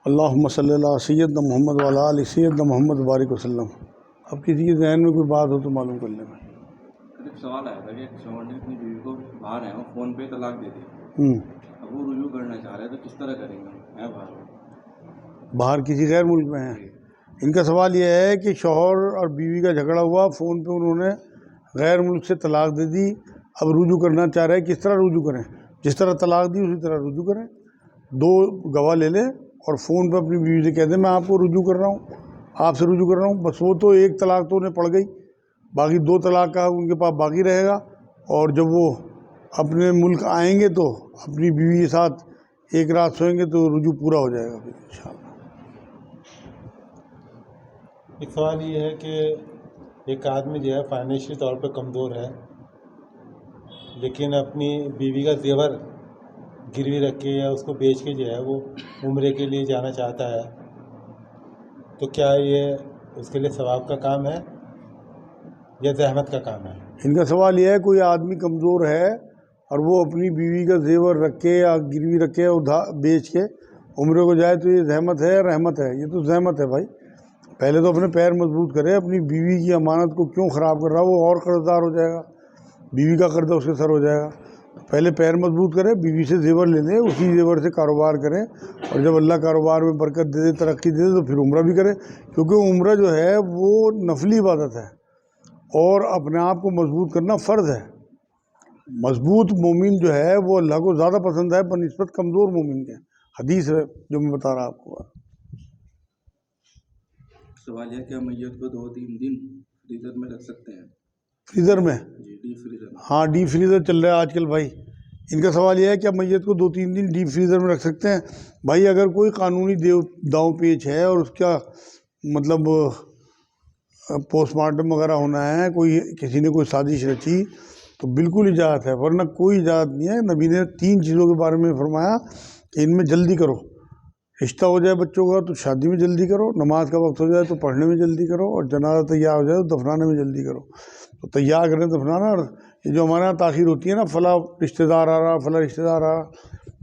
اللہم صلی اللہ سیدنا محمد وعلی آل سیدنا محمد بارک وسلم۔ اب کسی کے ذہن میں کوئی بات ہو تو معلوم کر لیں۔ ایک سوال آیا تھا کہ شوہر نے اپنی بیوی کو باہر ہیں وہ فون پہ طلاق دے دی، اب وہ رجوع کرنا چاہ رہے ہیں تو کس طرح کریں گے؟ میں باہر کسی غیر ملک میں ہیں، ان کا سوال یہ ہے کہ شوہر اور بیوی کا جھگڑا ہوا، فون پہ انہوں نے غیر ملک سے طلاق دے دی، اب رجوع کرنا چاہ رہے ہیں، کس طرح رجوع کریں؟ جس طرح طلاق دی اسی طرح رجوع کریں، دو گواہ لے لیں اور فون پہ اپنی بیوی سے کہہ دیں میں آپ کو رجوع کر رہا ہوں، آپ سے رجوع کر رہا ہوں، بس وہ تو ایک طلاق تو انہیں پڑ گئی، باقی دو طلاق کا ان کے پاس باقی رہے گا، اور جب وہ اپنے ملک آئیں گے تو اپنی بیوی کے ساتھ ایک رات سوئیں گے تو رجوع پورا ہو جائے گا پھر انشاءاللہ۔ ایک سوال یہ ہے کہ ایک آدمی جو ہے فائنینشلی طور پہ کمزور ہے، لیکن اپنی بیوی کا زیور گروی رکھ کے یا اس کو بیچ کے جو ہے وہ عمرے کے لیے جانا چاہتا ہے، تو کیا یہ اس کے لیے ثواب کا کام ہے یا زحمت کا کام ہے؟ ان کا سوال یہ ہے کوئی آدمی کمزور ہے اور وہ اپنی بیوی کا زیور رکھ کے یا گروی رکھ کے بیچ کے عمرے کو جائے تو یہ زحمت ہے یا رحمت ہے؟ یہ تو زحمت ہے بھائی، پہلے تو اپنے پیر مضبوط کرے، اپنی بیوی کی امانت کو کیوں خراب کر رہا، وہ اور قرض دار ہو جائے گا، بیوی کا قرضہ اس کے سر ہو جائے گا، پہلے پیر مضبوط کرے، بیوی سے زیور لے لے، اسی زیور سے کاروبار کرے، اور جب اللہ کاروبار میں برکت دے دے، ترقی دے دے تو پھر عمرہ بھی کرے، کیونکہ عمرہ جو ہے وہ نفلی عبادت ہے اور اپنے آپ کو مضبوط کرنا فرض ہے۔ مضبوط مومن جو ہے وہ اللہ کو زیادہ پسند ہے بنسبت کمزور مومن کے، حدیث ہے جو میں بتا رہا آپ کو۔ سوال یہ کہ میت کو 2-3 دن فریزر میں رکھ سکتے ہیں؟ فریزر میں؟ جی، ڈیپ فریزر میں۔ ہاں ڈیپ فریزر چل رہا ہے آج کل بھائی۔ ان کا سوال یہ ہے کہ میت کو 2-3 دن ڈیپ فریزر میں رکھ سکتے ہیں؟ بھائی اگر کوئی قانونی داؤ پیچ ہے اور اس کا مطلب پوسٹ مارٹم وغیرہ ہونا ہے، کوئی کسی نے کوئی سازش رچی تو بالکل اجازت ہے، ورنہ کوئی اجازت نہیں ہے۔ نبی نے 3 چیزوں کے بارے میں فرمایا کہ ان میں جلدی کرو، رشتہ ہو جائے بچوں کا تو شادی میں جلدی کرو، نماز کا وقت ہو جائے تو پڑھنے میں جلدی کرو، اور جنازہ تیار ہو جائے تو دفنانے میں جلدی کرو۔ تو تیار کریں دفنانا، اور یہ جو ہمارے یہاں تاخیر ہوتی ہے نا، فلاں رشتہ دار آ رہا، فلاں رشتہ دار آ رہا،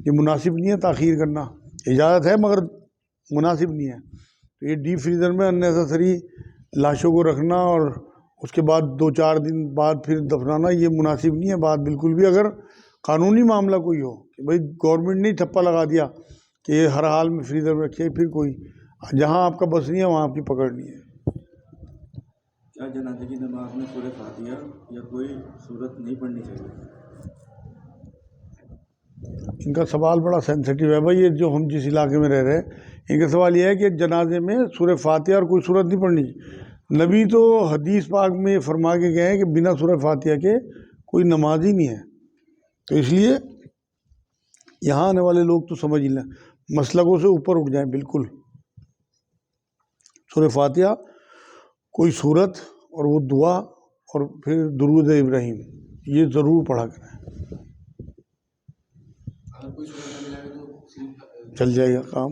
یہ مناسب نہیں ہے تاخیر کرنا، اجازت ہے مگر مناسب نہیں ہے۔ تو یہ ڈیپ فریزر میں انیسیسری لاشوں کو رکھنا اور اس کے بعد 2-4 دن بعد پھر دفنانا، یہ مناسب نہیں ہے بات بالکل بھی۔ اگر قانونی معاملہ کوئی ہو کہ بھائی گورنمنٹ نے ٹھپا لگا دیا کہ یہ ہر حال میں فریزر میں رکھیے، پھر کوئی جہاں آپ کا بس نہیں ہے وہاں آپ کی پکڑ نہیں ہے۔ کیا جنازے کی نماز میں سورہ فاتحہ یا کوئی سورت نہیں پڑھنی چاہیے؟ ان کا سوال بڑا سینسیٹیو ہے بھائی، یہ جو ہم جس علاقے میں رہ رہے ہیں ان کا سوال یہ ہے کہ جنازے میں سورہ فاتحہ اور کوئی سورت نہیں پڑھنی چاہیے۔ نبی تو حدیث پاک میں فرما کے گئے ہیں کہ بنا سورہ فاتحہ کے کوئی نماز ہی نہیں ہے، تو اس لیے یہاں آنے والے لوگ تو سمجھ ہی لیں، مسلکوں سے اوپر اٹھ جائیں بالکل۔ سورہ فاتحہ، کوئی سورت اور وہ دعا اور پھر درود ابراہیم، یہ ضرور پڑھا کریں، چل جائے گا کام،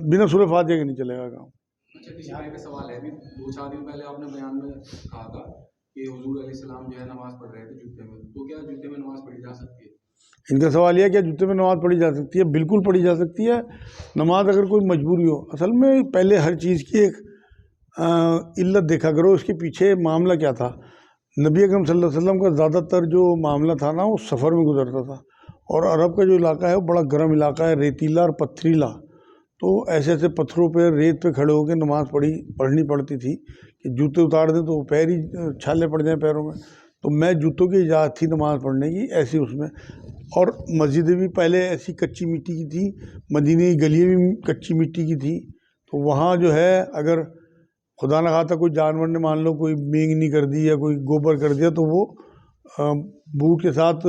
بنا سورہ فاتحہ کے نہیں چلے گا کام۔ اچھا، کسی بھائی کا سوال ہے، ابھی 2-4 دن پہلے آپ نے بیان میں کہا تھا کہ حضور علیہ السلام جو ہے نماز پڑھ رہے تھے جوتے میں، تو کیا جوتے میں نماز پڑھی جا سکتی ہے؟ ان کا سوال یہ ہے کہ جوتے میں نماز پڑھی جا سکتی ہے؟ بالکل پڑھی جا سکتی ہے نماز، اگر کوئی مجبوری ہو۔ اصل میں پہلے ہر چیز کی ایک علت دیکھا کرو، اس کے پیچھے معاملہ کیا تھا۔ نبی اکرم صلی اللہ علیہ وسلم کا زیادہ تر جو معاملہ تھا نا وہ سفر میں گزرتا تھا، اور عرب کا جو علاقہ ہے وہ بڑا گرم علاقہ ہے، ریتیلا اور پتھریلا، تو ایسے ایسے پتھروں پہ ریت پہ کھڑے ہو کے نماز پڑھنی پڑتی تھی کہ جوتے اتار دیں تو پیر ہی چھالے پڑ جائیں پیروں میں، تو میں جوتوں کی اجازت تھی نماز پڑھنے کی ایسی اس میں۔ اور مسجدیں بھی پہلے ایسی کچی مٹی کی تھی، مدینے کی گلیاں بھی کچی مٹی کی تھی، تو وہاں جو ہے اگر خدا نہ خواستہ کوئی جانور نے مان لو کوئی مینگنی کر دی یا کوئی گوبر کر دیا تو وہ بوٹ کے ساتھ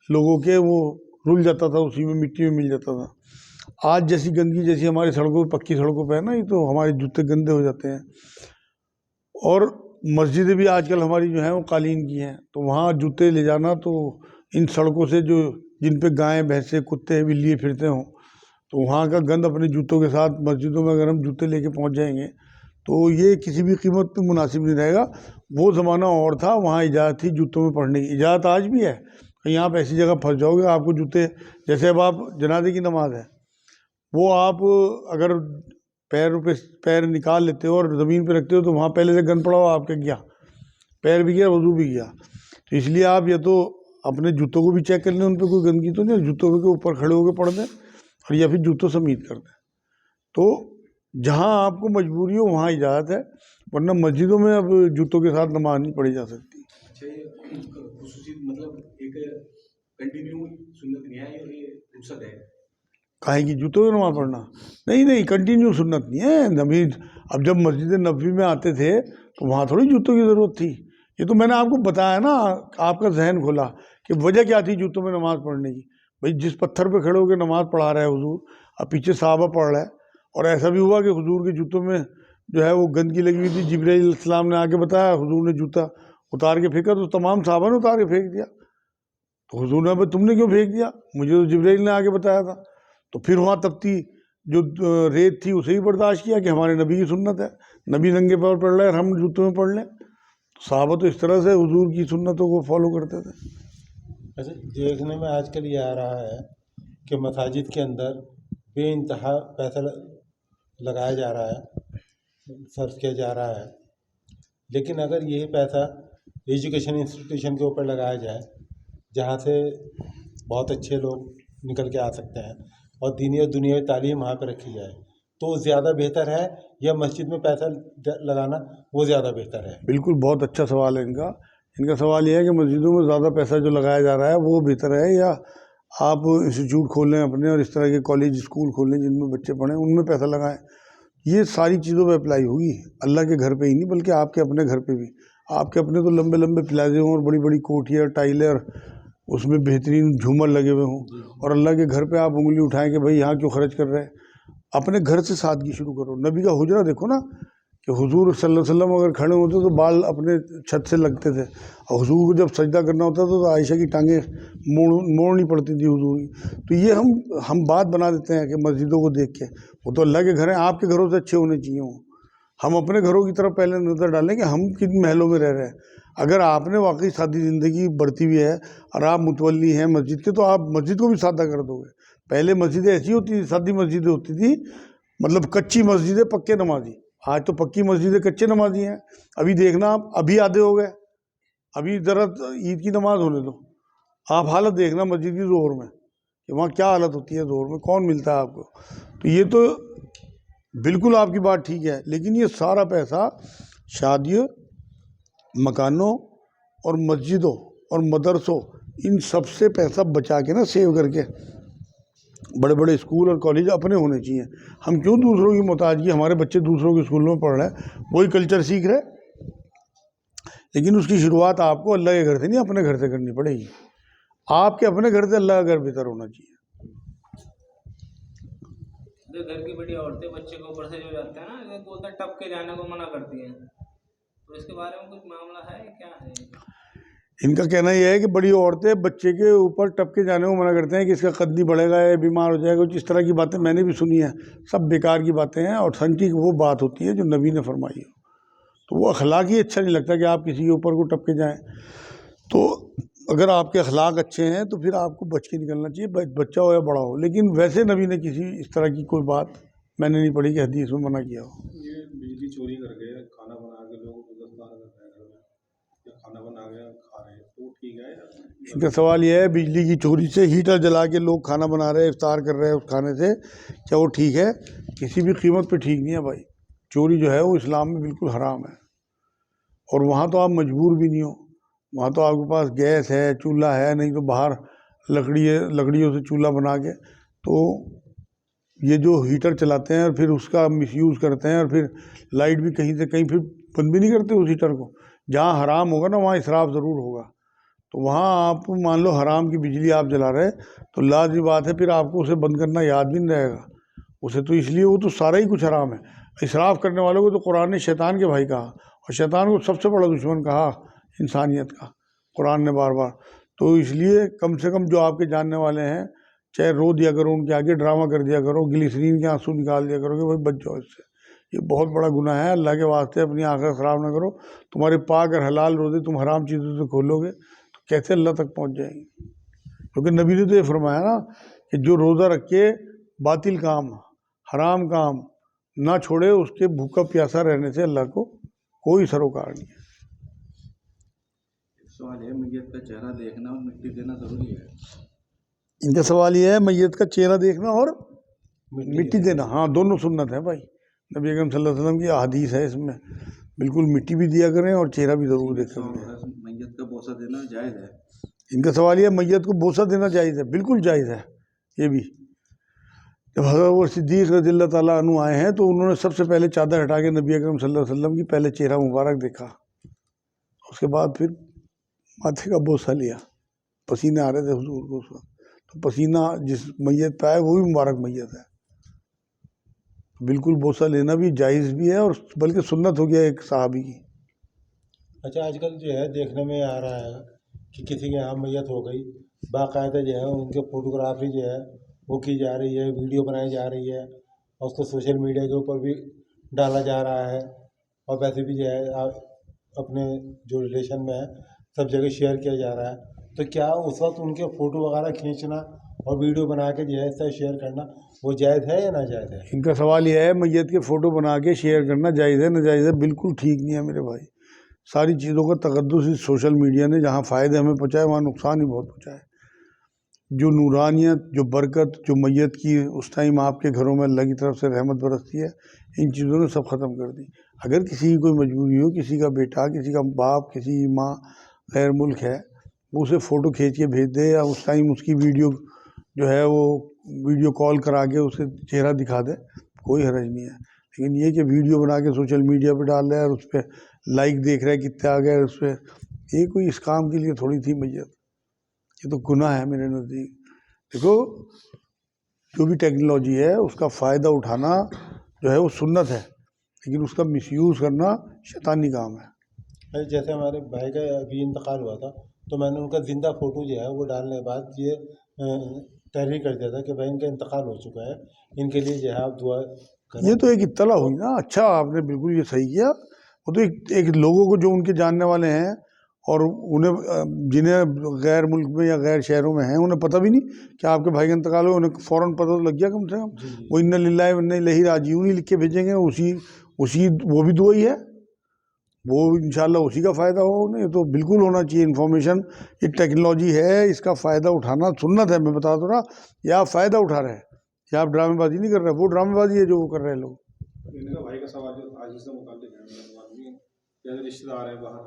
لوگوں کے وہ رل جاتا تھا، اسی میں مٹی میں مل جاتا تھا۔ آج جیسی گندگی جیسی ہماری سڑکوں پہ پکی سڑکوں پہ ہے نا، یہ تو ہمارے جوتے گندے ہو جاتے ہیں۔ اور مسجدیں بھی آج کل ہماری جو ہیں وہ قالین کی ہیں، تو وہاں جوتے لے جانا تو ان سڑکوں سے جو جن پہ گائیں بھینسیں کتے بلیے پھرتے ہوں، تو وہاں کا گند اپنے جوتوں کے ساتھ مسجدوں میں اگر ہم جوتے لے کے پہنچ جائیں گے تو یہ کسی بھی قیمت پہ مناسب نہیں رہے گا۔ وہ زمانہ اور تھا، وہاں اجازت تھی جوتوں میں پڑھنے کی، اجازت آج بھی ہے۔ کہیں آپ ایسی جگہ پھنس جاؤ گے آپ کو جوتے، جیسے اب آپ جنازے کی نماز ہے، وہ آپ اگر پیر نکال لیتے ہو اور زمین پہ رکھتے ہو تو وہاں پہلے سے گند پڑا ہو آپ کا گیا، پیر بھی گیا، وضو بھی گیا. تو اس لیے آپ یا تو اپنے جوتوں کو بھی چیک کر لیں ان پہ کوئی گندگی تو نہیں، جوتوں کے اوپر کھڑے ہو کے پڑھ دیں، اور یا پھر جوتوں سمیت کر دیں. تو جہاں آپ کو مجبوری ہو وہاں اجازت ہے، ورنہ مسجدوں میں اب جوتوں کے ساتھ نماز نہیں پڑھی جا سکتی. اچھا، یہ خصوصی مطلب ایک کنٹینیو سنت نہیں ہے، یہ رخصت ہے. کاہے کی جوتوں میں نماز پڑھنا؟ نہیں، کنٹینیو سنت نہیں ہے. نبی اب جب مسجد نبوی میں آتے تھے تو وہاں تھوڑی جوتوں کی ضرورت تھی. یہ تو میں نے آپ کو بتایا نا، آپ کا ذہن کھولا کہ وجہ کیا تھی جوتوں میں نماز پڑھنے کی. بھائی جس پتھر پہ کھڑے ہو کے نماز پڑھا رہا ہے حضور، اب پیچھے صحابہ پڑھ رہا ہے، اور ایسا بھی ہوا کہ حضور کے جوتوں میں جو ہے وہ گندگی لگی ہوئی تھی. جبرائیل علیہ السلام نے آ کے بتایا، حضور نے جوتا اتار کے پھینکا تو تمام صحابہ نے اتار کے پھینک دیا. تو حضور نے بھائی تم نے کیوں پھینک دیا؟ مجھے تو جبرائیل نے آ کے بتایا تھا. تو پھر وہاں تپتی جو ریت تھی اسے ہی برداشت کیا کہ ہمارے نبی کی سنت ہے، نبی ننگے پیر پڑھ رہے ہیں اور ہم جوتوں میں پڑھ لیں. صحابہ تو اس طرح سے حضور کی سنتوں کو فالو کرتے تھے. اچھا، دیکھنے میں آج کل یہ آ رہا ہے کہ مساجد کے اندر بے انتہا پیسہ لگایا جا رہا ہے، صرف کیا جا رہا ہے. لیکن اگر یہی پیسہ ایجوکیشن انسٹیٹیوشن کے اوپر لگایا جائے جہاں سے بہت اچھے لوگ نکل کے آ سکتے ہیں، اور دینی اور دنیاوی تعلیم وہاں پہ رکھی جائے، تو زیادہ بہتر ہے یا مسجد میں پیسہ لگانا وہ زیادہ بہتر ہے؟ بالکل، بہت اچھا سوال ہے ان کا سوال یہ ہے کہ مسجدوں میں زیادہ پیسہ جو لگایا جا رہا ہے وہ بہتر ہے، یا آپ انسٹیٹیوٹ کھول لیں اپنے اور اس طرح کے کالج اسکول کھول لیں جن میں بچے پڑھیں، ان میں پیسہ لگائیں. یہ ساری چیزوں پہ اپلائی ہوگی، اللہ کے گھر پہ ہی نہیں بلکہ آپ کے اپنے گھر پہ بھی. آپ کے اپنے تو لمبے لمبے پلازے ہوں اور بڑی بڑی کوٹھیاں ٹائلیں اور اس میں بہترین جھومر لگے ہوئے ہوں، اور اللہ کے گھر پہ آپ انگلی اٹھائیں کہ بھائی یہاں کیوں خرچ کر رہے ہیں. اپنے گھر سے سادگی شروع کرو. نبی کا حجرہ دیکھو نا، کہ حضور صلی اللہ علیہ وسلم اگر کھڑے ہوتے تو بال اپنے چھت سے لگتے تھے، اور حضور کو جب سجدہ کرنا ہوتا تھا تو عائشہ کی ٹانگیں موڑنی پڑتی تھی حضور کی. تو یہ ہم بات بنا دیتے ہیں کہ مسجدوں کو دیکھ کے، وہ تو اللہ کے گھر ہیں، آپ کے گھروں سے اچھے ہونے چاہیے ہوں. ہم اپنے گھروں کی طرف پہلے نظر ڈالیں کہ ہم کن محلوں میں رہ رہے ہیں. اگر آپ نے واقعی سادی زندگی بڑھتی ہوئی ہے اور آپ متولی ہیں مسجد کے، تو آپ مسجد کو بھی سادہ کر دو گے. پہلے مسجدیں ایسی ہوتی تھی، سادی مسجدیں ہوتی تھی، مطلب کچی مسجدیں پکے نمازی. آج تو پکی مسجدیں کچے نمازی ہیں. ابھی دیکھنا آپ، ابھی آدھے ہو گئے، ابھی ذرا عید کی نماز ہونے دو، آپ حالت دیکھنا مسجد کی ظہر میں کہ وہاں کیا حالت ہوتی ہے، ظہر میں کون ملتا ہے آپ کو. تو یہ تو بالکل آپ کی بات ٹھیک ہے، لیکن یہ سارا پیسہ شادیوں، مکانوں اور مسجدوں اور مدرسوں، ان سب سے پیسہ بچا کے نا، سیو کر کے بڑے بڑے اسکول اور کالج اپنے ہونے چاہیے. ہم کیوں دوسروں کی محتاجی، ہمارے بچے دوسروں کے اسکولوں میں پڑھ رہے ہیں، وہی کلچر سیکھ رہے، لیکن اس کی شروعات آپ کو اللہ کے گھر سے نہیں اپنے گھر سے کرنی پڑے گی. آپ کے اپنے گھر سے اللہ کا گھر بہتر ہونا چاہیے. گھر کی بڑی عورتیں بچے کو اوپر سے جو جاتے ہیں نا، بولتا ہے ٹپ کے جانے کو منع کرتی ہیں، تو اس کے بارے میں کچھ معاملہ ہے کیا ہے؟ ان کا کہنا یہ ہے کہ بڑی عورتیں بچے کے اوپر ٹپ کے جانے کو منع کرتے ہیں کہ اس کا قد نہیں بڑھے گا، یہ بیمار ہو جائے گا. اس طرح کی باتیں میں نے بھی سنی ہیں، سب بیکار کی باتیں ہیں. اور سنٹی وہ بات ہوتی ہے جو نبی نے فرمائی ہو، تو وہ اخلاق ہی اچھا نہیں لگتا کہ آپ کسی کے اوپر کو ٹپ کے جائیں. تو اگر آپ کے اخلاق اچھے ہیں تو پھر آپ کو بچ کے نکلنا چاہیے، بچہ ہو یا بڑا ہو. لیکن ویسے نبی نے کسی اس طرح کی کوئی بات میں نے نہیں پڑھی کہ حدیث میں منع کیا ہو. یہ بجلی چوری کر کے کھانا بنا کے لوگوں کو 10-12 کر رہے ہیں گھر میں، یا کھانا بنا کے کھا رہے ہیں، تو وہ ٹھیک ہے؟ ان کا سوال یہ ہے، بجلی کی چوری سے ہیٹر جلا کے لوگ کھانا بنا رہے ہیں، افطار کر رہے ہیں اس کھانے سے، کیا وہ ٹھیک ہے؟ کسی بھی قیمت پہ ٹھیک نہیں ہے بھائی. چوری جو ہے وہ اسلام میں بالکل حرام ہے. اور وہاں تو آپ مجبور بھی نہیں ہو، وہاں تو آپ کے پاس گیس ہے، چولہا ہے، نہیں تو باہر لکڑیوں سے چولہا بنا کے. تو یہ جو ہیٹر چلاتے ہیں اور پھر اس کا مس یوز کرتے ہیں، اور پھر لائٹ بھی کہیں سے کہیں پھر بند بھی نہیں کرتے اس ہیٹر کو. جہاں حرام ہوگا نا وہاں اسراف ضرور ہوگا. تو وہاں آپ مان لو حرام کی بجلی آپ جلا رہے، تو لازمی بات ہے پھر آپ کو اسے بند کرنا یاد بھی نہیں رہے گا اسے. تو اس لیے وہ تو سارا ہی کچھ حرام ہے. اسراف کرنے والوں کو تو قرآن نے شیطان کے بھائی کہا، اور شیطان کو سب سے بڑا دشمن کہا انسانیت کا، قرآن نے بار بار. تو اس لیے کم سے کم جو آپ کے جاننے والے ہیں، چاہے رو دیا کرو ان کے آگے، ڈرامہ کر دیا کرو، گلیسرین کے آنسو نکال دیا کرو کہ بھائی بچ جاؤ اس سے. یہ بہت بڑا گناہ ہے. اللہ کے واسطے اپنی آنکھیں خراب نہ کرو. تمہارے پاک اور حلال روزے تم حرام چیزوں سے کھولو گے تو کیسے اللہ تک پہنچ جائیں گے؟ کیونکہ نبی نے تو یہ فرمایا نا کہ جو روزہ رکھ کے باطل کام حرام کام نہ چھوڑے، اس کے بھوکا پیاسا رہنے سے اللہ کو کوئی سروکار نہیں ہے۔ سوال ہے میت کا چہرہ دیکھنا اور مٹی دینا ضروری ہے؟ ان کا سوال یہ ہے میت کا چہرہ دیکھنا اور مٹی دینا، ہاں دونوں سنت ہے بھائی، نبی اکرم صلی اللہ علیہ وسلم کی احادیث ہے اس میں، بالکل مٹی بھی دیا کریں اور چہرہ بھی ضرور دیکھا کریں۔ میت کا بوسہ دینا جائز ہے؟ ان کا سوال یہ ہے میت کو بوسہ دینا جائز ہے؟ بالکل جائز ہے۔ یہ بھی جب حضرت صدیق رضی اللہ تعالیٰ عنہ آئے ہیں تو انہوں نے سب سے پہلے چادر ہٹا کے نبی اکرم صلی اللہ علیہ وسلم کی پہلے چہرہ مبارک دیکھا، اس کے بعد پھر ماتھے کا بوسہ لیا، پسینے آ رہے تھے حضور کو اس وقت، تو پسینہ جس میت پہ آئے وہ بھی مبارک میت ہے، بالکل بوسہ لینا بھی جائز بھی ہے اور بلکہ سنت ہو گیا ایک صحابی کی۔ اچھا آج کل جو ہے دیکھنے میں آ رہا ہے کہ کسی کے یہاں میت ہو گئی، باقاعدہ جو ہے ان کے فوٹوگرافی جو ہے وہ کی جا رہی ہے، ویڈیو بنائی جا رہی ہے اور اس کو سوشل میڈیا کے اوپر بھی ڈالا جا رہا ہے، اور ویسے بھی جو ہے اپنے جو ریلیشن میں ہے سب جگہ شیئر کیا جا رہا ہے، تو کیا اس وقت ان کے فوٹو وغیرہ کھینچنا اور ویڈیو بنا کے جو ہے اس طرح شیئر کرنا وہ جائز ہے یا ناجائز ہے؟ ان کا سوال یہ ہے میت کے فوٹو بنا کے شیئر کرنا جائز ہے ناجائز ہے؟ بالکل ٹھیک نہیں ہے میرے بھائی، ساری چیزوں کا تقدس اس سوشل میڈیا نے جہاں فائدے ہمیں پہنچائے وہاں نقصان ہی بہت پہنچائے۔ جو نورانیت، جو برکت، جو میت کی اس ٹائم آپ کے گھروں میں اللہ کی طرف سے رحمت برستی ہے، ان چیزوں نے سب ختم کر دی۔ اگر کسی کی کوئی مجبوری ہو، کسی کا بیٹا، کسی کا باپ، کسی کی ماں غیر ملک ہے، وہ اسے فوٹو کھینچ کے بھیج دے یا اس ٹائم اس کی ویڈیو جو ہے وہ ویڈیو کال کرا کے اسے چہرہ دکھا دے، کوئی حرج نہیں ہے۔ لیکن یہ کہ ویڈیو بنا کے سوشل میڈیا پہ ڈال رہا ہے اور اس پہ لائک دیکھ رہا ہے کتنے آ گئے اس پہ، یہ کوئی اس کام کے لیے تھوڑی تھی میت، یہ تو گناہ ہے میرے نزدیک۔ دیکھو جو بھی ٹیکنالوجی ہے اس کا فائدہ اٹھانا جو ہے وہ سنت ہے، لیکن اس کا مس یوز کرنا شیطانی کام ہے۔ جیسے ہمارے بھائی کا ابھی انتقال ہوا تھا تو میں نے ان کا زندہ فوٹو جو ہے وہ ڈالنے کے بعد یہ تحریر کر دیا تھا کہ بھائی ان کا انتقال ہو چکا ہے، ان کے لیے جو ہے آپ دعا کریں۔ یہ تو ایک اطلاع ہوئی نا، اچھا آپ نے بالکل یہ صحیح کیا، وہ تو ایک لوگوں کو جو ان کے جاننے والے ہیں اور انہیں جنہیں غیر ملک میں یا غیر شہروں میں ہیں انہیں پتہ بھی نہیں کہ آپ کے بھائی کا انتقال ہو، انہیں فوراً پتہ تو لگ گیا کم سے کم، وہ انا للہ و انا الیہ راجعون لکھ کے بھیجیں گے، اسی وہ بھی دعا ہی ہے، وہ انشاءاللہ اسی کا فائدہ ہو انہیں۔ یہ تو بالکل ہونا چاہیے انفارمیشن، یہ ٹیکنالوجی ہے، اس کا فائدہ اٹھانا سنت ہے۔ میں بتا دوں نا، یہ آپ فائدہ اٹھا رہے ہیں، یہ آپ ڈرامے بازی نہیں کر رہے، وہ ڈرامے بازی ہے جو وہ کر رہے ہیں لوگ۔ ان کا بھائی کا سوال جو آج سے متعلق ہے، جیسے رشتے دار ہیں باہر،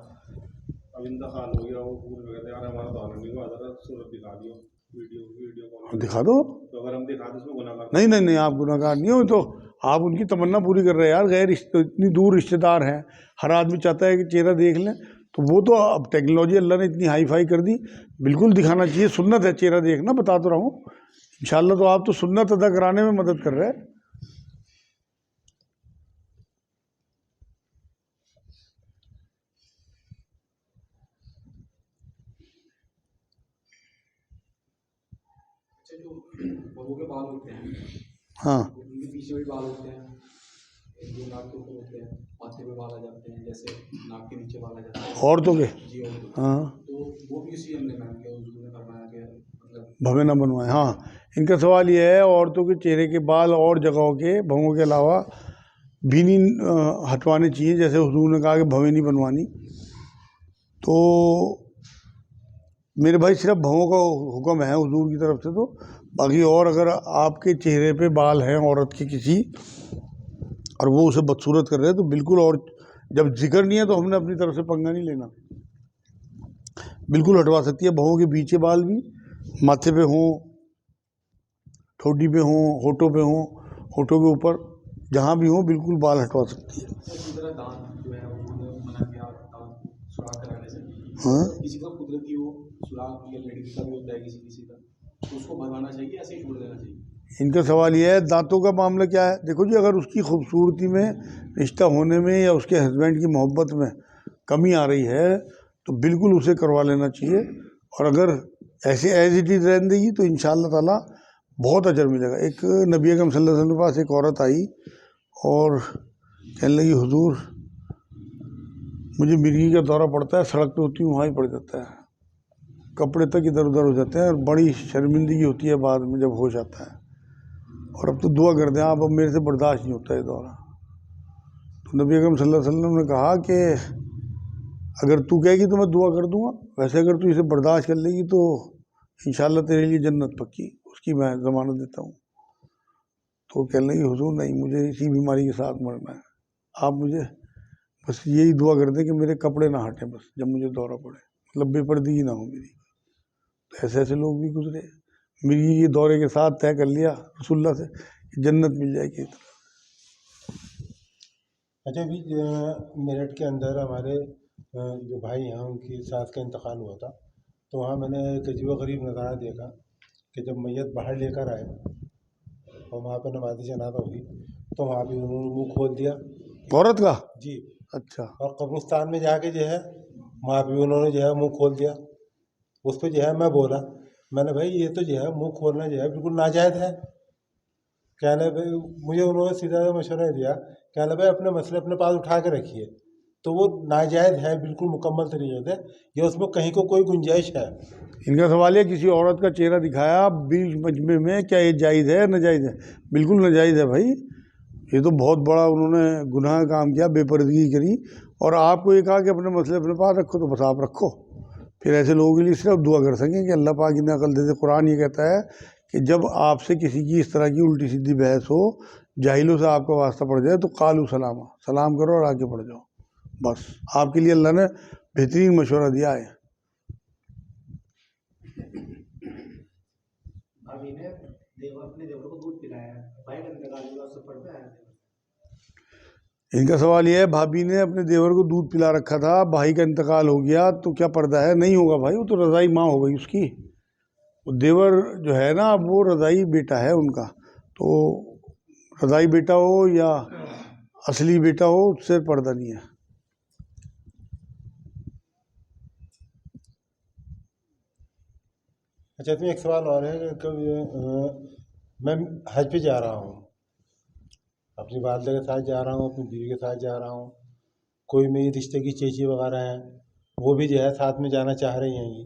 اب انتقال ہو گیا، وہ پھول وغیرہ یار ہمارا تعلق نہیں ہوا، ذرا صورت دکھا دیو، ویڈیو کال دکھا دو، تو اگر ہم دکھا دیں اس میں گناہ گار نہیں آپ گناہ گار نہیں ہو، تو آپ ان کی تمنا پوری کر رہے ہیں یار، غیر اتنی دور رشتے دار ہیں، ہر آدمی چاہتا ہے کہ چہرہ دیکھ لیں، تو وہ تو اب ٹیکنالوجی اللہ نے اتنی ہائی فائی کر دی، بالکل دکھانا چاہیے، سنت ہے چہرہ دیکھنا، بتا تو رہا ہوں انشاءاللہ، تو آپ تو سنت ادا کرانے میں مدد کر رہے ہیں۔ اچھا جو بہو کے بال ہوتے ہیں ہاں ان کے پیچھے بھی بال ہوتے ہیں، جو ناک کے اوپر ہوتے ہیں، ماتھے پہ بال آ جاتے ہیں، جیسے ناک کے نیچے بال آ جاتے ہیں عورتوں کے، جی اور ہاں تو وہ بھی اسی ہم نے کہا کہ حضور نے فرمایا کہ مطلب بھویں نہ بنوائیں۔ ہاں ان کا سوال یہ ہے عورتوں کے چہرے کے بال اور جگہوں کے بھووں کے علاوہ بھی نہیں ہٹوانے چاہیے، جیسے حضور نے کہا کہ بھویں نہیں بنوانی، تو میرے بھائی صرف بھووں کا حکم ہے حضور کی طرف سے، تو باقی اور اگر آپ کے چہرے پہ بال ہیں عورت کے کسی اور وہ اسے بدصورت کر رہے ہیں تو بالکل، اور جب ذکر نہیں ہے تو ہم نے اپنی طرف سے پنگا نہیں لینا، بالکل ہٹوا سکتی ہے۔ بھووں کے پیچھے بال بھی ماتھے پہ ہوں، ٹھوڈی پہ ہوں، ہونٹوں پہ ہوں، ہونٹوں کے اوپر جہاں بھی ہوں، بالکل بال ہٹوا سکتی ہے۔ اسی طرح دانت جو ہے حضور نے منع کیا دانت سوراخ کرانے سے، ہاں کسی کا قدرتی ہو سوراخ یا لڑکی کا بھی ہوتا ہے کسی کا، تو اس کو بنوانا چاہیے ایسے ہی چھوڑ دینا چاہیے؟ ان کا سوال یہ ہے دانتوں کا معاملہ کیا ہے؟ دیکھو جی، اگر اس کی خوبصورتی میں، رشتہ ہونے میں یا اس کے ہسبینڈ کی محبت میں کمی آ رہی ہے تو بالکل اسے کروا لینا چاہیے، اور اگر ایسے ایز اٹ از رہنے گی تو انشاءاللہ تعالیٰ بہت اجر ملے گا۔ ایک نبی اکرم صلی اللہ علیہ وسلم کے پاس ایک عورت آئی اور کہنے لگی حضور مجھے مرغی کا دورہ پڑتا ہے، سڑک پہ ہوتی ہوں وہاں ہی پڑ جاتا ہے، کپڑے تک ادھر ادھر ہو جاتے ہیں اور بڑی شرمندگی ہوتی ہے بعد میں جب ہوش آتا ہے۔ اور اب تو دعا کر دیں آپ، اب میرے سے برداشت نہیں ہوتا یہ دورہ۔ تو نبی اکرم صلی اللہ علیہ وسلم نے کہا کہ اگر تو کہے گی تو میں دعا کر دوں گا، ویسے اگر تو اسے برداشت کر لے گی تو انشاءاللہ تیرے لیے جنت پکی، اس کی میں ضمانت دیتا ہوں۔ تو کہنے لگی حضور نہیں، مجھے اسی بیماری کے ساتھ مرنا ہے، آپ مجھے بس یہی دعا کر دیں کہ میرے کپڑے نہ ہٹیں بس جب مجھے دورہ پڑے، مطلب بے پردگی نہ ہو میری۔ تو ایسے ایسے لوگ بھی گزرے، میری یہ دورے کے ساتھ طے کر لیا رسول اللہ سے کہ جنت مل جائے گی۔ اچھا ابھی میرٹھ کے اندر ہمارے جو بھائی ہیں ان کی ساس کا انتقال ہوا تھا، تو وہاں میں نے ایک عجیب و غریب نظارہ دیکھا کہ جب میت باہر لے کر آئے اور وہاں پہ نماز جنازہ ہوئی تو وہاں پہ انہوں نے منہ کھول دیا عورت کا؟ جی، اچھا۔ اور قبرستان میں جا کے جو ہے وہاں پہ انہوں نے جو ہے منہ کھول دیا۔ اس پہ جو ہے میں بولا، میں نے بھائی یہ تو جو ہے منہ کھولنا جو ہے بالکل ناجائز ہے۔ کہنے بھائی مجھے انہوں نے سیدھا مشورہ دیا، کہنے بھائی اپنے مسئلے اپنے پاس اٹھا کے رکھیے، تو وہ ناجائز ہے بالکل مکمل طریقے سے، یا اس میں کہیں کو کوئی گنجائش ہے؟ ان کا سوال ہے کسی عورت کا چہرہ دکھایا بیچ مجمع میں، کیا یہ جائز ہے ناجائز ہے؟ بالکل ناجائز ہے بھائی، یہ تو بہت بڑا انہوں نے گناہ کام کیا، بے پردگی کری، اور آپ کو یہ کہا کہ اپنے مسئلے اپنے پاس رکھو، تو بس آپ رکھو۔ پھر ایسے لوگوں کے لیے صرف دعا کر سکیں کہ اللہ پاک انہیں عقل دے دے۔ قرآن یہ کہتا ہے کہ جب آپ سے کسی کی اس طرح کی الٹی سیدھی بحث ہو، جاہلوں سے آپ کا واسطہ پڑ جائے، تو قالوا سلاما، سلام کرو اور آگے بڑھ جاؤ، بس آپ کے لیے اللہ نے بہترین مشورہ دیا ہے۔ ان کا سوال یہ ہے بھابھی نے اپنے دیور کو دودھ پلا رکھا تھا، بھائی کا انتقال ہو گیا تو کیا پردہ ہے؟ نہیں ہوگا بھائی، وہ تو رضائی ماں ہو گئی اس کی، وہ دیور جو ہے نا اب وہ رضائی بیٹا ہے ان کا، تو رضائی بیٹا ہو یا اصلی بیٹا ہو اس سے پردہ نہیں ہے۔ اچھا تو ایک سوال اور ہے کہ میں حج پہ جا رہا ہوں، اپنی والدہ کے ساتھ جا رہا ہوں، اپنی بیوی کے ساتھ جا رہا ہوں، کوئی میری رشتے کی چیچی وغیرہ ہیں وہ بھی جو ہے ساتھ میں جانا چاہ رہی ہیں،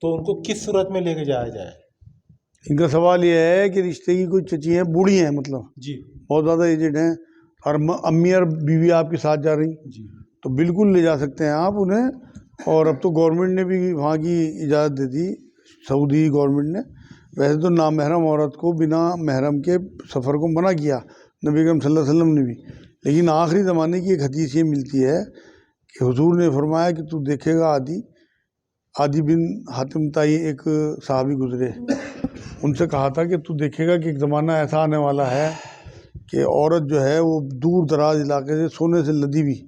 تو ان کو کس صورت میں لے کے جایا جائے؟ ان کا سوال یہ ہے کہ رشتے کی کوئی چچی ہیں، بوڑھی ہیں، مطلب جی بہت زیادہ ایجڈ ہیں، اور امی اور بیوی آپ کے ساتھ جا رہی، جی تو بالکل لے جا سکتے ہیں آپ انہیں۔ اور اب تو گورنمنٹ نے بھی وہاں کی اجازت دے دی، سعودی گورنمنٹ نے۔ ویسے تو نامحرم عورت کو بنا محرم کے سفر کو منع کیا نبی اکرم صلی اللہ علیہ وسلم نے بھی، لیکن آخری زمانے کی ایک حدیث یہ ملتی ہے کہ حضور نے فرمایا کہ تو دیکھے گا عادی بن حاتم تائی ایک صحابی گزرے، ان سے کہا تھا کہ تو دیکھے گا کہ ایک زمانہ ایسا آنے والا ہے کہ عورت جو ہے وہ دور دراز علاقے سے سونے سے لدی ہوئی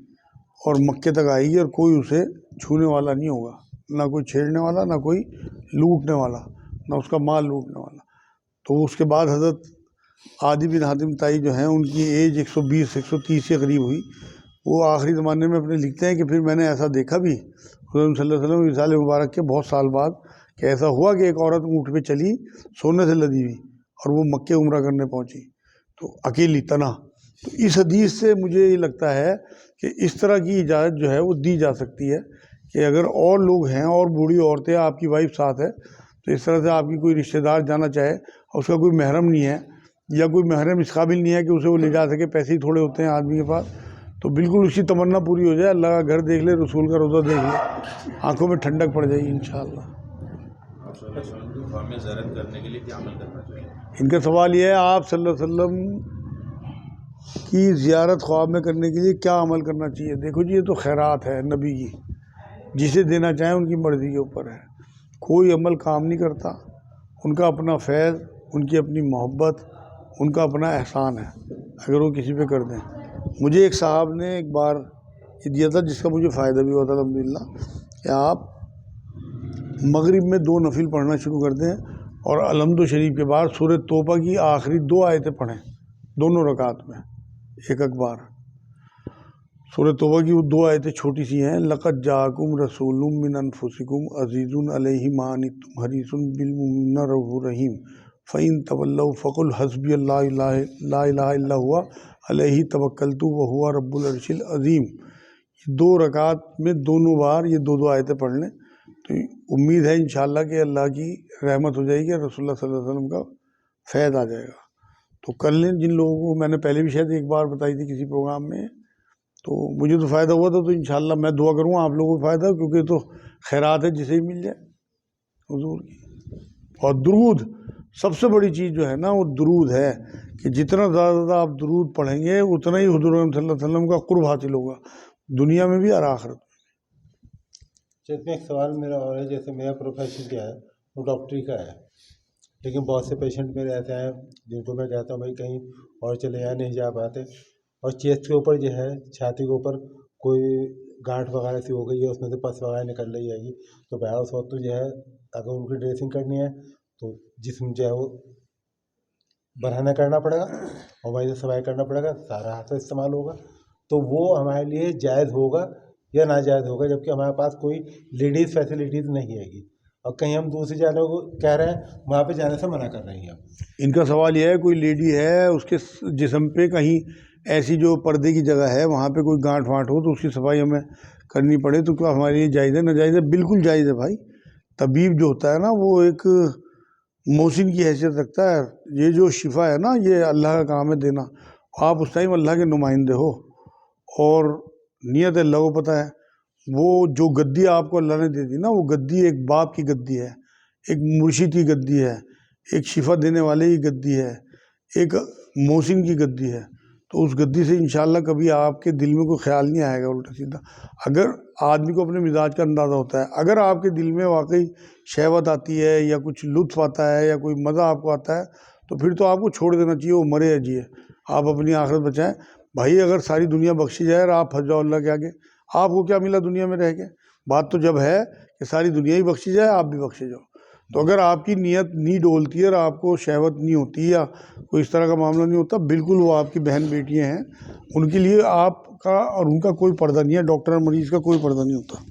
اور مکے تک آئے گی، اور کوئی اسے چھونے والا نہیں ہوگا، نہ کوئی چھیڑنے والا، نہ کوئی لوٹنے والا، نہ اس کا مال لوٹنے والا۔ تو اس کے بعد حضرت عادی بن حاتم تائی جو ہیں ان کی ایج 120-130 کے قریب ہوئی، وہ آخری زمانے میں اپنے لکھتے ہیں کہ پھر میں نے ایسا دیکھا بھی حضور صلی اللہ علیہ وسلم وصال مبارک کے بہت سال بعد کہ ایسا ہوا کہ ایک عورت اونٹ پہ چلی سونے سے لدی ہوئی اور وہ مکے عمرہ کرنے پہنچی، تو اکیلی تنہا۔ تو اس حدیث سے مجھے یہ لگتا ہے کہ اس طرح کی اجازت جو ہے وہ دی جا سکتی ہے کہ اگر اور لوگ ہیں اور بوڑھی عورتیں، آپ کی وائف ساتھ ہے، تو اس طرح سے آپ کی کوئی رشتہ دار جانا چاہے اور اس کا کوئی محرم نہیں ہے یا کوئی محرم اس قابل نہیں ہے کہ اسے وہ لے جا سکے، پیسے ہی تھوڑے ہوتے ہیں آدمی کے پاس، تو بالکل اس کی تمنا پوری ہو جائے، اللہ کا گھر دیکھ لے، رسول کا روضہ دیکھ لے، آنکھوں میں ٹھنڈک پڑ جائے گی انشاءاللہ۔ آپ صلی اللہ علیہ وسلم کو خواب میں زیارت کرنے کے لیے کیا عمل کرنا چاہیے؟ ان کا سوال یہ ہے آپ صلی اللہ علیہ وسلم کی زیارت خواب میں کرنے کے لیے کیا عمل کرنا چاہیے؟ دیکھو جی، یہ تو خیرات ہے نبی کی، جسے دینا چاہیں ان کی مرضی کے اوپر ہے، کوئی عمل کام نہیں کرتا، ان کا اپنا فیض، ان کی اپنی محبت، ان کا اپنا احسان ہے اگر وہ کسی پہ کر دیں۔ مجھے ایک صاحب نے ایک بار یہ دیا تھا جس کا مجھے فائدہ بھی ہوا تھا الحمدللہ، کہ آپ مغرب میں 2 نفل پڑھنا شروع کر دیں اور الحمد شریف کے بعد سورہ توبہ کی آخری 2 آیتیں پڑھیں دونوں رکعت میں ایک بار۔ سورہ توبہ کی وہ 2 آیتیں چھوٹی سی ہیں، لقد جاءکم رسول من انفسکم عزیز علیہ ما عنتم حریص بالمؤمنین رؤوف رحیم فإن تولوا فقل حسبی اللہ لا الہ الا هو علیہ توکلت وہو رب العرش العظیم۔ 2 رکعت میں دونوں بار یہ 2 آیتیں پڑھ لیں تو امید ہے انشاءاللہ کہ اللہ کی رحمت ہو جائے گی، رسول اللہ صلی اللہ علیہ وسلم کا فیض آ جائے گا۔ تو کر لیں جن لوگوں کو، میں نے پہلے بھی شاید ایک بار بتائی تھی کسی پروگرام میں، تو مجھے تو فائدہ ہوا تھا، تو انشاءاللہ میں دعا کروں گا آپ لوگوں کو فائدہ، کیونکہ تو خیرات ہے جسے ہی مل جائے حضور کی۔ اور درود سب سے بڑی چیز جو ہے نا وہ درود ہے، کہ جتنا زیادہ آپ درود پڑھیں گے اتنا ہی حضور صلی اللہ علیہ وسلم کا قرب حاصل ہوگا، دنیا میں بھی اور آخرت میں۔ اس میں ایک سوال میرا اور ہے، جیسے میرا پروفیشن کیا ہے وہ ڈاکٹری کا ہے، لیکن بہت سے پیشنٹ میرے ایسے ہیں جن کو میں کہتا ہوں بھائی کہیں اور چلے جائیں، نہیں جا پاتے، اور چیسٹ کے اوپر جو ہے، چھاتی کے اوپر کوئی گانٹھ وغیرہ سی ہو گئی ہے، اس میں سے پس وغیرہ نکل رہی ہے گی، تو بھائی اس وقت تو جو ہے اگر ان کی ڈریسنگ کرنی ہے تو جسم جو ہے وہ برہنہ کرنا پڑے گا اور وہیں سے سوائی کرنا پڑے گا، سارا ہاتھ استعمال ہوگا، تو وہ ہمارے لیے جائز ہوگا یا ناجائز ہوگا؟ جبکہ ہمارے پاس کوئی لیڈیز فیسلٹیز نہیں ہے گی، اور کہیں ہم دوسری جگہ کو کہہ رہے ہیں وہاں پہ جانے سے منع کر رہے ہیں آپ۔ ان کا سوال یہ ہے، کوئی لیڈی ہے اس کے جسم پہ کہیں ایسی جو پردے کی جگہ ہے وہاں پہ کوئی گانٹھ وانٹ ہو تو اس کی صفائی ہمیں کرنی پڑے، تو کیا ہمارے لیے جائز ہے ناجائز ہے؟ بالکل جائز ہے بھائی۔ طبیب جو ہوتا ہے نا وہ ایک محسن کی حیثیت رکھتا ہے، یہ جو شفا ہے نا یہ اللہ کا کام ہے دینا، آپ اس ٹائم اللہ کے نمائندے ہو، اور نیت اللہ کو پتہ ہے۔ وہ جو گدی آپ کو اللہ نے دے دی نا، وہ گدی ایک باپ کی گدی ہے، ایک مرشد کی گدی ہے، ایک شفا دینے والے کی گدی ہے، ایک محسن کی گدی ہے، تو اس گدی سے انشاءاللہ کبھی آپ کے دل میں کوئی خیال نہیں آئے گا الٹا سیدھا۔ اگر آدمی کو اپنے مزاج کا اندازہ ہوتا ہے، اگر آپ کے دل میں واقعی شہوت آتی ہے یا کچھ لطف آتا ہے یا کوئی مزہ آپ کو آتا ہے تو پھر تو آپ کو چھوڑ دینا چاہیے، وہ مرے یا جیے، آپ اپنی آخرت بچائیں۔ بھائی اگر ساری دنیا بخشی جائے اور آپ پھنس جاؤ اللہ کے آگے، آپ کو کیا ملا دنیا میں رہ کے؟ بات تو جب ہے کہ ساری دنیا ہی بخشی جائے آپ بھی بخشے جاؤ، تو اگر آپ کی نیت نہیں ڈولتی ہے اور آپ کو شہوت نہیں ہوتی یا کوئی اس طرح کا معاملہ نہیں ہوتا، بالکل وہ آپ کی بہن بیٹیاں ہیں، ان کے لیے آپ کا اور ان کا کوئی پردہ نہیں ہے، ڈاکٹر اور مریض کا کوئی پردہ نہیں ہوتا۔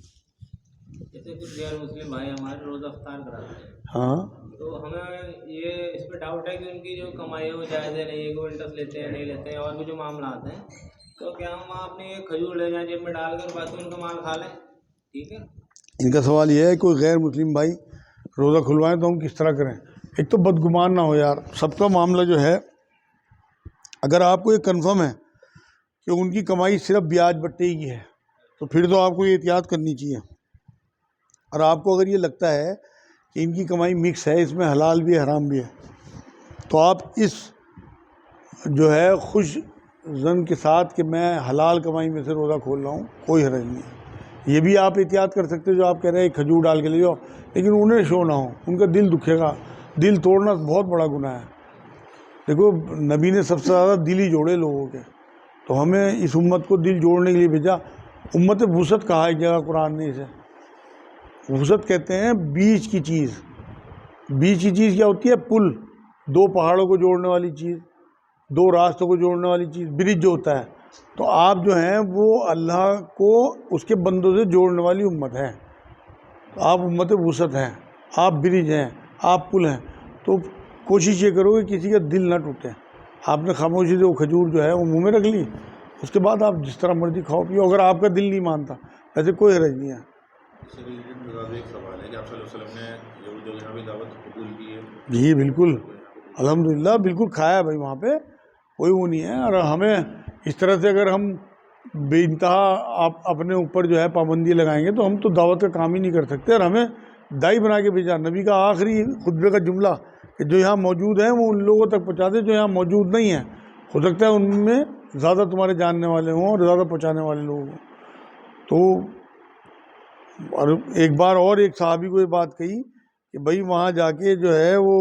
جیسے کچھ غیر مسلم بھائی ہمارے روزہ افطار کراتے ہیں، ہاں تو ہمیں یہ اس پہ ڈاؤٹ ہے کہ ان کی جو کمائی ہے وہ جائز ہے نہیں ہے، کوئی انٹرسٹ لیتے ہیں نہیں لیتے ہیں، اور بھی جو معاملات ہیں، تو کیا ہم وہاں اپنی ایک کھجور لے جائیں جیب میں ڈال کر باقی ان کا مال کھا لیں؟ ٹھیک ہے۔ ان کا سوال یہ ہے کوئی غیر مسلم بھائی روزہ کھلوائیں تو ہم کس طرح کریں؟ ایک تو بدگمان نہ ہو یار، سب کا معاملہ جو ہے، اگر آپ کو یہ کنفرم ہے کہ ان کی کمائی صرف بیاج بٹے کی ہے تو پھر تو آپ کو یہ احتیاط کرنی چاہیے، اور آپ کو اگر یہ لگتا ہے کہ ان کی کمائی مکس ہے، اس میں حلال بھی ہے حرام بھی ہے، تو آپ اس جو ہے خوش ظن کے ساتھ کہ میں حلال کمائی میں سے روزہ کھول رہا ہوں، کوئی حرج نہیں ہے۔ یہ بھی آپ احتیاط کر سکتے جو آپ کہہ رہے ہیں کھجور ڈال کے لے جاؤ، لیکن انہیں شو نہ ہو، ان کا دل دکھے گا، دل توڑنا بہت بڑا گناہ ہے۔ دیکھو نبی نے سب سے زیادہ دل ہی جوڑے لوگوں کے، تو ہمیں اس امت کو دل جوڑنے کے لیے بھیجا۔ امت وسط کہا ایک جگہ قرآن نے اسے، وسط کہتے ہیں بیچ کی چیز۔ بیچ کی چیز کیا ہوتی ہے؟ پل، دو پہاڑوں کو جوڑنے والی چیز، دو راستوں کو جوڑنے والی چیز، برج جو ہوتا ہے۔ تو آپ جو ہیں وہ اللہ کو اس کے بندوں سے جوڑنے والی امت ہے، آپ امت وسط ہیں، آپ برج ہیں، آپ پل ہیں، تو کوشش یہ کرو کہ کسی کا دل نہ ٹوٹے۔ آپ نے خاموشی سے وہ کھجور جو ہے وہ منہ میں رکھ لی، اس کے بعد آپ جس طرح مرضی کھاؤ پیو، اگر آپ کا دل نہیں مانتا ایسے کوئی حرج نہیں ہے۔ اس سے ریلیٹڈ میرا بھی ایک سوال ہے کہ آپ صلی اللہ علیہ وسلم نے جو یہاں بھی دعوت قبول کی ہے، جی بالکل، الحمدللہ بالکل کھایا بھائی، وہاں پہ کوئی وہ نہیں ہے۔ اور ہمیں اس طرح سے اگر ہم بے انتہا آپ اپنے اوپر جو ہے پابندی لگائیں گے تو ہم تو دعوت کا کام ہی نہیں کر سکتے، اور ہمیں دائی بنا کے بھیجا۔ نبی کا آخری خطبے کا جملہ کہ جو یہاں موجود ہیں وہ ان لوگوں تک پہنچا دیں جو یہاں موجود نہیں ہیں، ہو سکتا ہے ان میں زیادہ تمہارے جاننے والے ہوں اور زیادہ پہنچانے والے لوگ ہوں۔ تو اور ایک بار اور ایک صحابی کو یہ بات کہی کہ بھائی وہاں جا کے جو ہے وہ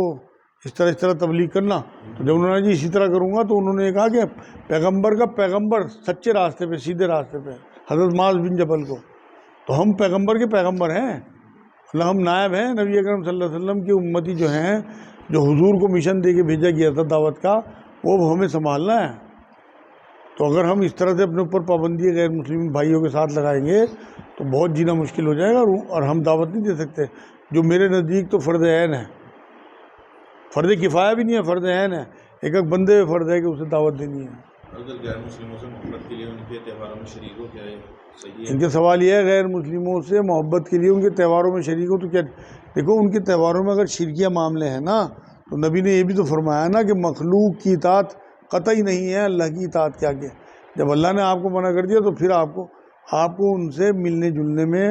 اس طرح تبلیغ کرنا، تو جب انہوں نے جی اسی طرح کروں گا تو انہوں نے کہا کہ پیغمبر کا پیغمبر سچے راستے پہ سیدھے راستے پہ، حضرت معاذ بن جبل کو، تو ہم پیغمبر کے پیغمبر ہیں، اللہ ہم نائب ہیں نبی اکرم صلی اللہ علیہ وسلم کی امتی جو ہیں، جو حضور کو مشن دے کے بھیجا گیا تھا دعوت کا، وہ ہمیں سنبھالنا ہے۔ تو اگر ہم اس طرح سے اپنے اوپر پابندی غیر مسلم بھائیوں کے ساتھ لگائیں گے تو بہت جینا مشکل ہو جائے گا، اور ہم دعوت نہیں دے سکتے، جو میرے نزدیک تو فرض عین ہے، فرض کفایہ بھی نہیں ہے، فرض عین ہے، ایک ایک بندے پہ فرض ہے کہ اسے دعوت دینی ہے۔ اگر غیر مسلموں سے محبت کے لیے ان کے تہواروں میں شریک ہو، کیا ہے صحیح ہے؟ ان کے سوال یہ ہے غیر مسلموں سے محبت کے لیے ان کے تہواروں میں شریک ہو تو کیا؟ دیکھو ان کے تہواروں میں اگر شرکیہ معاملے ہیں نا تو نبی نے یہ بھی تو فرمایا نا کہ مخلوق کی اطاعت قطعی نہیں ہے اللہ کی اطاعت کے آگے. جب اللہ نے آپ کو منع کر دیا تو پھر آپ کو ان سے ملنے جلنے میں،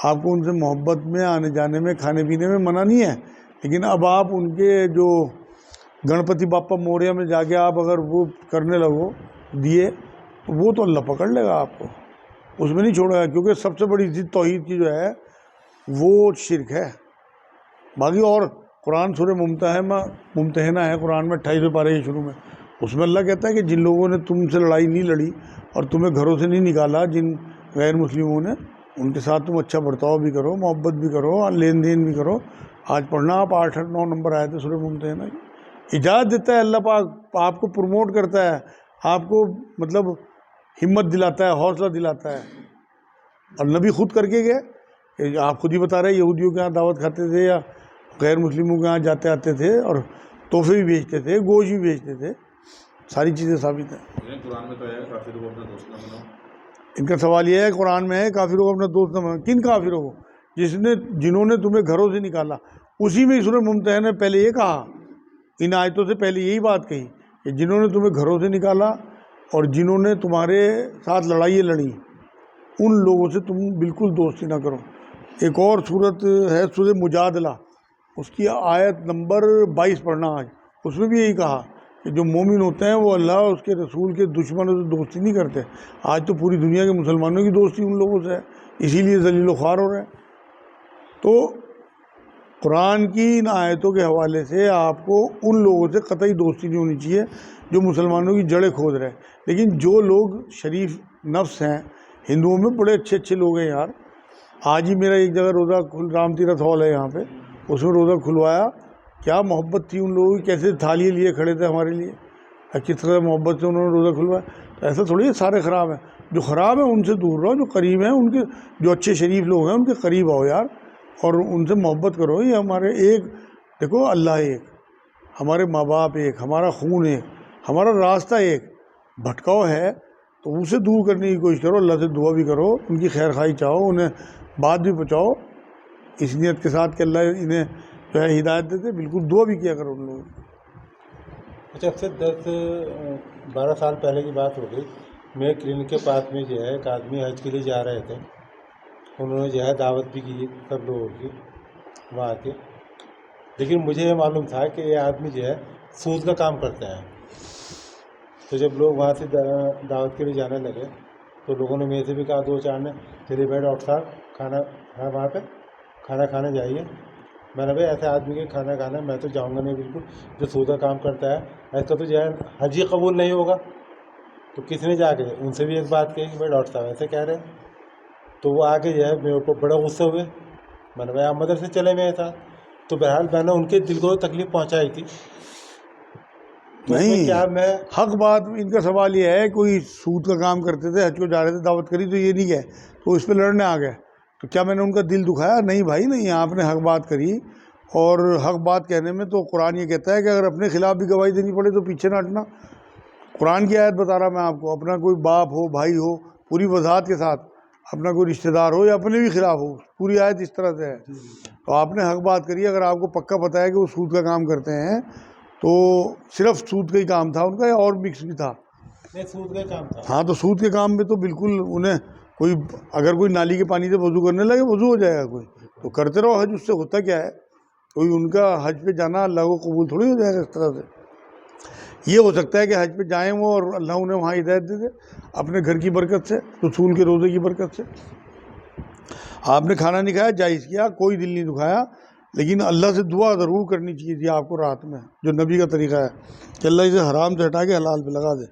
آپ کو ان سے محبت میں، آنے جانے میں، کھانے پینے میں منع نہیں ہے. لیکن اب آپ ان کے جو گنپتی باپا موریہ میں جا کے آپ اگر وہ کرنے لگو دیے تو وہ تو اللہ پکڑ لے گا آپ کو، اس میں نہیں چھوڑے گا. کیونکہ سب سے بڑی ضد توحید کی جو ہے وہ شرک ہے. باقی اور قرآن سورہ ممتحنہ ہے قرآن میں 28 پارے کے شروع میں، اس میں اللہ کہتا ہے کہ جن لوگوں نے تم سے لڑائی نہیں لڑی اور تمہیں گھروں سے نہیں نکالا، جن غیر مسلموں نے، ان کے ساتھ تم اچھا برتاؤ بھی کرو، محبت بھی کرو، لین دین بھی کرو. آج پڑھنا آپ 8-9 نمبر آئے تھے سورہ ممتحنہ کی. اجازت دیتا ہے اللہ پاک، آپ کو پروموٹ کرتا ہے، آپ کو مطلب ہمت دلاتا ہے، حوصلہ دلاتا ہے. اور نبی خود کر کے گئے کہ آپ خود ہی بتا رہے یہودیوں کے ہاں دعوت کھاتے تھے یا غیر مسلموں کے ہاں جاتے آتے تھے اور تحفے بھی بیچتے تھے، گوشت بھی بیچتے تھے. ساری چیزیں ثابت ہیں. لیکن قرآن میں تو ہے کافروں کو اپنا دوست نہ بناؤ. ان کا سوال یہ ہے قرآن میں ہے کافروں کو اپنا دوست نہ بناؤ. کن کافروں کو؟ جنہوں نے تمہیں گھروں سے نکالا. اسی میں سورہ ممتحنہ نے پہلے یہ کہا، ان آیتوں سے پہلے یہی بات کہی کہ جنہوں نے تمہیں گھروں سے نکالا اور جنہوں نے تمہارے ساتھ لڑائیاں لڑیں ان لوگوں سے تم بالکل دوستی نہ کرو. ایک اور صورت ہے سورہ مجادلہ، اس کی آیت نمبر 22 پڑھنا آج. اس میں بھی یہی کہا کہ جو مومن ہوتے ہیں وہ اللہ اور اس کے رسول کے دشمنوں سے دوستی نہیں کرتے. آج تو پوری دنیا کے مسلمانوں کی دوستی ان لوگوں سے ہے، اسی لیے ذلیل و خوار ہو رہے ہیں. تو قرآن کی ان آیتوں کے حوالے سے آپ کو ان لوگوں سے قطعی دوستی نہیں ہونی چاہیے جو مسلمانوں کی جڑیں کھود رہے ہیں. لیکن جو لوگ شریف نفس ہیں، ہندوؤں میں بڑے اچھے لوگ ہیں یار. آج ہی میرا ایک جگہ روزہ رام تیرتھ ہال ہے یہاں پہ، اس میں روزہ کھلوایا، کیا محبت تھی ان لوگوں کی، کیسے تھالیاں لیے کھڑے تھے ہمارے لیے، کس طرح محبت سے انہوں نے روزہ کھلوایا. تو ایسا تھوڑی ہے سارے خراب ہیں. جو خراب ہیں ان سے دور رہو، جو قریب ہیں ان کے، جو اچھے شریف لوگ ہیں ان کے قریب آؤ یار اور ان سے محبت کرو. یہ ہمارے ایک، دیکھو اللہ ایک، ہمارے ماں باپ ایک، ہمارا خون ایک، ہمارا راستہ ایک. بھٹکاؤ ہے تو اسے دور کرنے کی کوشش کرو، اللہ سے دعا بھی کرو، ان کی خیر خواہی چاہو، انہیں بات بھی پہنچاؤ اس نیت کے ساتھ کہ اللہ انہیں جو ہے ہدایت دیتے. بالکل دعا بھی کیا کرو ان لوگوں کی. اچھا، اب سے 10-12 سال پہلے کی بات ہو گئی. میرے کلینک کے پاس میں جو ہے ایک آدمی حج کے لیے جا رہے تھے. انہوں نے جو ہے دعوت بھی کی سب لوگوں کی وہاں کے، لیکن مجھے یہ معلوم تھا کہ یہ آدمی جو ہے سود کا کام کرتا ہے. تو جب لوگ وہاں سے دعوت کے لیے جانے لگے تو لوگوں نے میرے سے بھی کہا 2-4 نے، چلیے بھائی ڈاکٹر صاحب کھانا ہے وہاں پہ، کھانا کھانے جائیے. میں نے بھائی ایسے آدمی کے کھانا کھانا میں تو جاؤں گا نہیں بالکل، جو سود کا کام کرتا ہے ایسا تو جو ہے حج ہی قبول نہیں ہوگا. تو کس نے جا کے ان سے بھی ایک بات کہی کہ بھائی ڈاکٹر صاحب ایسے کہہ رہے ہیں. تو وہ آگے جو ہے میرے اوپر بڑا غصے ہوئے. میں نے بھائی آپ مدرسے چلے میرے ساتھ. تو بہرحال میں نے ان کے دل کو تکلیف پہنچائی تھی. نہیں، کیا میں حق بات. ان کا سوال یہ ہے کوئی سود کا کام کرتے تھے، حج کو جا رہے تھے، دعوت کری تو یہ نہیں گئے تو اس پہ لڑنے آ گئے. تو کیا میں نے ان کا دل دکھایا؟ نہیں بھائی نہیں، آپ نے حق بات کری. اور حق بات کہنے میں تو قرآن یہ کہتا ہے کہ اگر اپنے خلاف بھی گواہی دینی پڑے تو پیچھے نہ ہٹنا. قرآن کی آیت بتا رہا میں آپ کو. اپنا کوئی باپ ہو، بھائی ہو، پوری وضاحت کے ساتھ، اپنا کوئی رشتہ دار ہو یا اپنے بھی خلاف ہو، پوری آیت اس طرح سے ہے. تو آپ نے حق بات کری. اگر آپ کو پکا پتہ ہے کہ وہ سود کا کام کرتے ہیں تو صرف سود کا ہی کام تھا ان کا یا اور مکس بھی تھا؟ سود کا کام تھا. ہاں تو سود کے کام میں تو بالکل انہیں کوئی، اگر کوئی نالی کے پانی سے وضو کرنے لگے وضو ہو جائے گا کوئی تو کرتے رہو حج. اس سے ہوتا کیا ہے؟ کوئی ان کا حج پہ جانا اللہ کو قبول تھوڑی ہو جائے گا اس طرح سے. یہ ہو سکتا ہے کہ حج پہ جائیں وہ اور اللہ انہیں وہاں ہدایت دے دے اپنے گھر کی برکت سے، رسول کے روزے کی برکت سے. آپ نے کھانا نہیں کھایا، جائز کیا، کوئی دل نہیں دکھایا، لیکن اللہ سے دعا ضرور کرنی چاہیے تھی آپ کو رات میں، جو نبی کا طریقہ ہے کہ اللہ اسے حرام سے ہٹا کے حلال پہ لگا دے.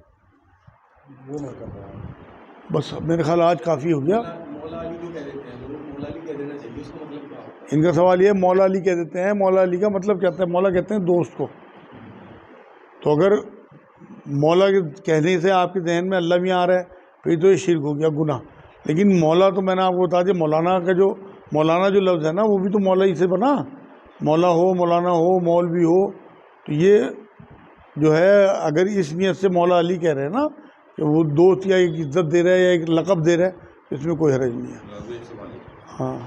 وہ نہیں کر رہا. بس میرے خیال آج کافی ہو گیا. مولا علی جو کہہ دیتے ہیں لوگ، مولا علی کہہ دینا چاہیے، اس کا مطلب کیا ہوتا ہے؟ ان کا سوال یہ ہے مولا علی کہہ دیتے ہیں. مولا علی کا مطلب کیا ہوتا ہے؟ مولا کہتے ہیں دوست کو. تو اگر مولا کے کہنے سے آپ کے ذہن میں اللہ بھی آ رہا ہے پھر تو یہ شرک ہو گیا، گناہ. لیکن مولا تو میں نے آپ کو بتا دیا، مولانا کا جو مولانا جو لفظ ہے نا وہ بھی تو مولا ہی سے بنا. مولا ہو، مولانا ہو، مولوی ہو، تو یہ جو ہے اگر اس نیت سے مولا علی کہہ رہے ہیں نا کہ وہ دوست یا ایک عزت دے رہا ہے یا ایک لقب دے رہا ہے، اس میں کوئی حرج نہیں ہے. ایک سوال ہے، ہاں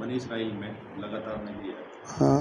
بنی اسرائیل میں لگاتار نہیں دیا ہے، ہاں